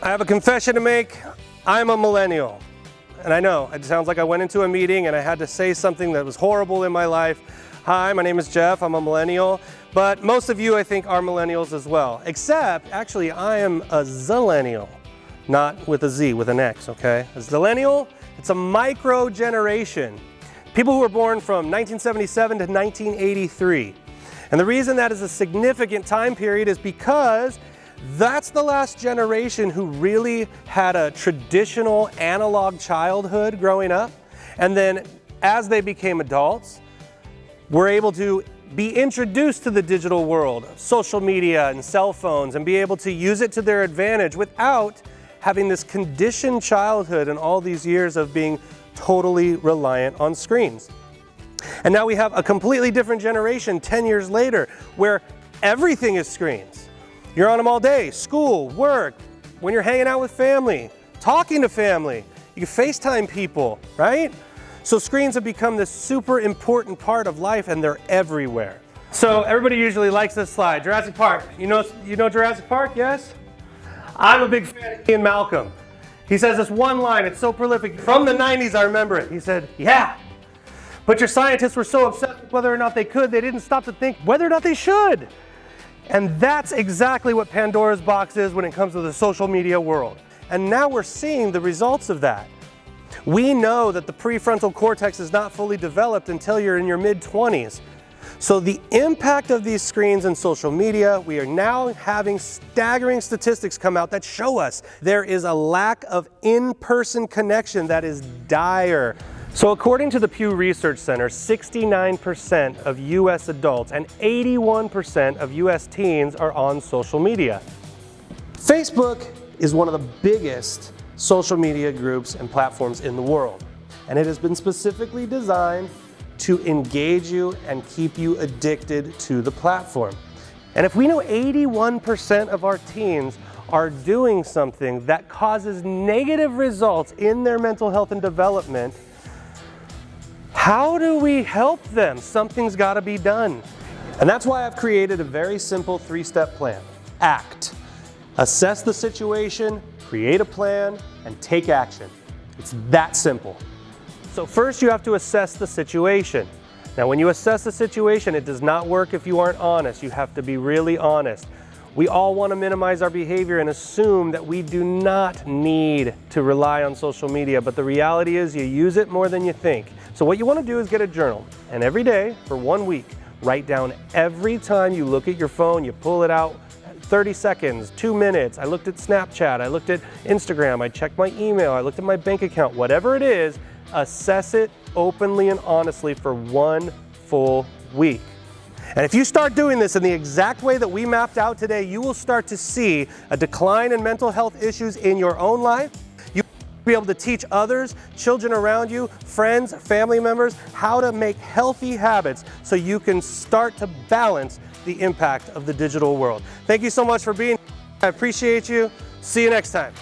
I have a confession to make. I'm a millennial. And I know, it sounds like I went into a meeting and I had to say something that was horrible in my life. Hi, my name is Jeff, I'm a millennial. But most of you, I think, are millennials as well. Except, actually, I am a zillennial. Not with a Z, with an X, okay? A zillennial, it's a micro generation. People who were born from 1977 to 1983. And the reason that is a significant time period is because that's the last generation who really had a traditional analog childhood growing up. And then as they became adults, were able to be introduced to the digital world, social media and cell phones, and be able to use it to their advantage without having this conditioned childhood and all these years of being totally reliant on screens. And now we have a completely different generation 10 years later where everything is screens. You're on them all day, school, work, when you're hanging out with family, talking to family, you can FaceTime people, right? So screens have become this super important part of life and they're everywhere. So everybody usually likes this slide, Jurassic Park. You know Jurassic Park, yes? I'm a big fan of Ian Malcolm. He says this one line, it's so prolific. From the 90s, I remember it. He said, yeah, but your scientists were so obsessed with whether or not they could, they didn't stop to think whether or not they should. And that's exactly what Pandora's box is when it comes to the social media world. And now we're seeing the results of that. We know that the prefrontal cortex is not fully developed until you're in your mid-20s. So the impact of these screens and social media, we are now having staggering statistics come out that show us there is a lack of in-person connection that is dire. So according to the Pew Research Center, 69% of US adults and 81% of US teens are on social media. Facebook is one of the biggest social media groups and platforms in the world. And it has been specifically designed to engage you and keep you addicted to the platform. And if we know 81% of our teens are doing something that causes negative results in their mental health and development, how do we help them? Something's got to be done. And that's why I've created a very simple 3-step plan. Act. Assess the situation, create a plan, and take action. It's that simple. So first you have to assess the situation. Now when you assess the situation, it does not work if you aren't honest. You have to be really honest. We all want to minimize our behavior and assume that we do not need to rely on social media, but the reality is you use it more than you think. So what you want to do is get a journal, and every day for 1 week, write down every time you look at your phone, you pull it out, 30 seconds, 2 minutes, I looked at Snapchat, I looked at Instagram, I checked my email, I looked at my bank account, whatever it is, assess it openly and honestly for 1 full week. And if you start doing this in the exact way that we mapped out today, you will start to see a decline in mental health issues in your own life. You'll be able to teach others, children around you, friends, family members, how to make healthy habits so you can start to balance the impact of the digital world. Thank you so much for being here. I appreciate you. See you next time.